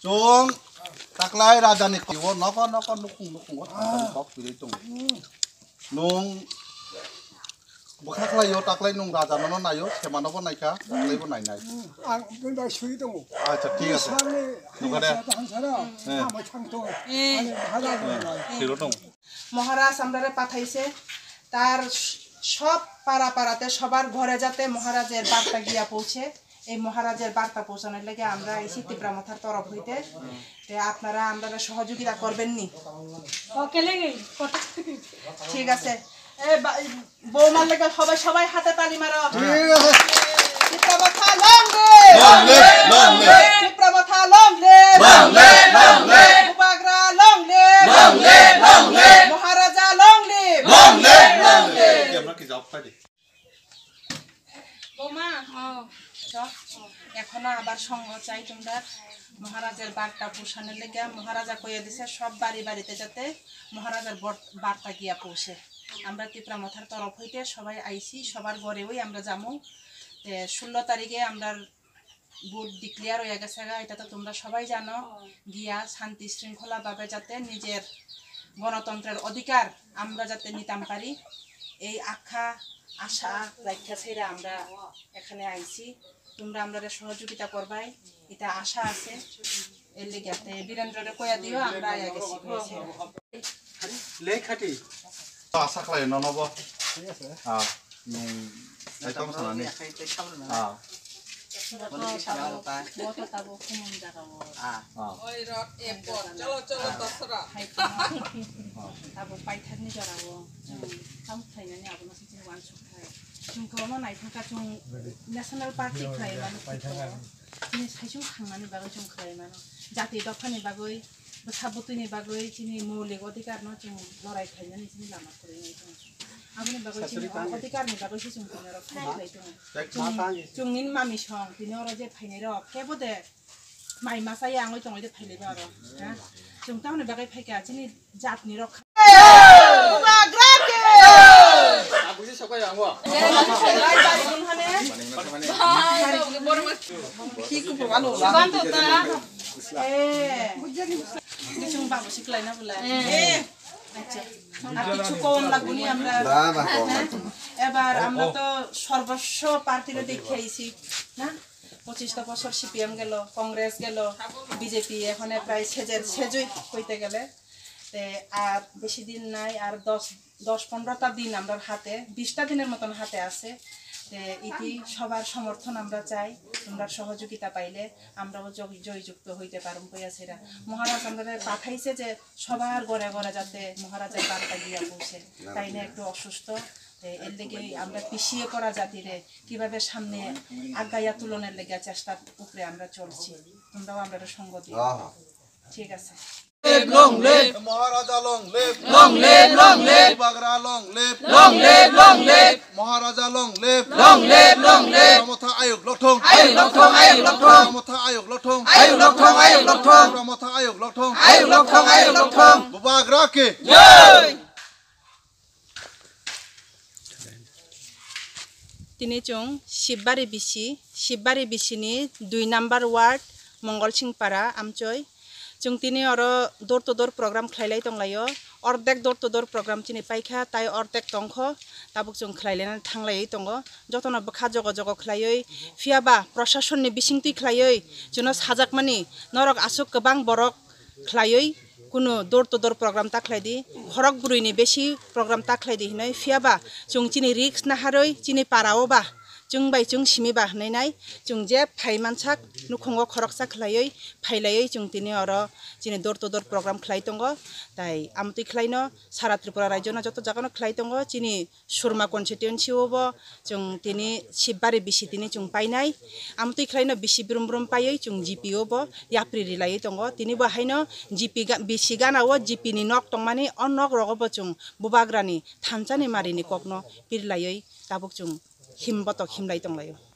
Chung taklay raja ni kiwo noko nukung kok pilih tung nung bukan taklay yo taklay nung raja nono nayo kemana pun naika taklay pun naik naik benda suwi tung ceti ya nung ada tiru tung মহারাজ আমরা পাঠাইছে তার সব পাড়াতে সবার ঘরে যাতে মহারাজের বার্তা গিয়া পৌঁছে এই মহারাজের বার্তা পৌঁছানোর লাগে আমরা এই সিদ্ধিপ্রামথার তরফ হইতে আপনারা আমরা সহযোগিতা করবেন নি ঠিক আছে বৌমার লাগে সবাই হাতে তালি মারো সিদ্ধিপ্রামথা লং লিভ সিদ্ধিপ্রামথা লং লিভ উপাগ্রা long live Maharaja long live আমরা কি জব পাই বৌমা এখনো আবার সঙ্গ চাই তোমরা মহারাজের বার্তা পৌঁছানোর লেগে মহারাজা কইয়া দিছে সব বাড়িতে যাতে মহারাজার বার্তা গিয়া পৌঁছে আমরা তিপ্রামথার তরফ হইতে সবাই আইছি সবার ঘরে ওই আমরা যাবো 16 তারিখে আমরা ভোট ডিক্লেয়ার হয়ে গেছে এটা তো তোমরা সবাই জানো গিয়া শান্তি শৃঙ্খলা ভাবে যাতে নিজের গণতন্ত্রের অধিকার আমরা যাতে নিতাম পারি এই আশা রাখা ছেড়ে আমরা এখানে আইছি তোমরা আমরা সহযোগিতা করবাই এটা আশা আছে এর লেগে বীরেন্দ্ররে কইয়া দিও আমরা আয়া গেছি লেখাটি আশা খালাই ননব ঠিক আছে nung ay tama sana ni ওই রক এরপর চলো দশরা তারপর পাইথানি জরাবো কাম খাইনানি আবনা সিটি ওয়ান সুখাই जोंखौनो नायथांखा जों नेशनेल पार्टी खालायमानो दिनै साइजों खांनानै बागै जों खालायमानो जाति दफानि बागै साबुतनि बागै जोंनि मौलिक अधिकारनो जों लड़ाई खालायनानै जोंनि लामा खालायनाय दं आगुनि बागै जोंनि अधिकारनि बागैसो जों दिनै खालायनाय दं जोंनि मामि सं दिनै अर जे फायनाय र केबोदे माइ मासाय आङै दङै दे फायलायबा आरो हा जों तावनि बागै फायका जोंनि जातनि र Abusi sokai yang wah. এবার আমরা তো সর্বস্ব পার্টিরে দেখে আইছি না 25টা বছর সিপিএম গেল কংগ্রেস গেল বিজেপি এখন প্রায় সেজই কইতে গেলে আর বেশি দিন নাই আর 10-15টা দিন আমরা হাতে 20টা দিনের মতন হাতে আছে ইতি সবার সমর্থন আমরা চাই তোমরা সহযোগিতা পাইলে আমরাও জয়যুক্ত হইতে পারুম কইয়াছেরা মহারাজ আমাদের পাঠাইছে যে সবার ঘরে ঘরে যাতে মহারাজের বার্তা গিয়া পৌঁছে তাই না একটু অসুস্থ এর লেগে আমরা পিছিয়ে পড়া জাতিরে কিভাবে সামনে আগাইয়া তুলনের লেগে চেষ্টার উপরে আমরা চলছি তোমরাও আমরা সঙ্গ দিও ঠিক আছে Long live, Maharaja long live, long live, long live, Bagra long live, long live, long live, Maharaja long live, long live, long live. Pramotha ayuk loktong, Ayuk loktong, ayuk loktong, Pramotha ayuk loktong, ayuk loktong, ayuk loktong, Pramotha ayuk loktong, ayuk loktong, ayuk loktong. Bagra ke, Jai. তিনি চং Shibbari বিসিনি 2 number ward मंगलसिंहपारा আমচই जों दिनै आरो door to door program खालायलाय दंलायो अर्धेक door to door program दिनै पाइखा ताय अर्धेक दंख Tabuk जों खालायलायनानै थांलायै दङ जतन बखा जग खालायै फियाबा प्रशासननि बिसिंथि खालायै जोंनो साजाकमानि नरक आसुक गोबां बरक खालायै कुनु door to door program ताख्लायदि Harak बुरैनि बेसि program ताख्लायदि हिनै फियाबा जों दिनै रिक्स नाहारै दिनै पारावबा जों बाय जों सिमि बाहनाय जों जे फाइमानसाक नुखंगो खरकसा खलायै फाइलायै जों दिनै आरो दिनै door to door program खलाय दङ ताय आमति खलायनो सारा त्रिपुरा राज्यना जत जागानो खलाय दङ दिनै सुरमा कन्स्टिट्युएन्सि ओबो जों दिनै शिबबारि बिसि दिनै जों पाइनाय आमति खलायनो बिसि ब्रुम पायै जों जीपी ओबो याप्रि रिलायै दङ दिनै बाहायनो जीपी बिसि गानावो जीपी नि नक तंमानि अनक रगबो जों बुबाग्रानि थानसानि मारिनि ककनो बिरलायै ताबुक जों himbotok himlai tonglayo.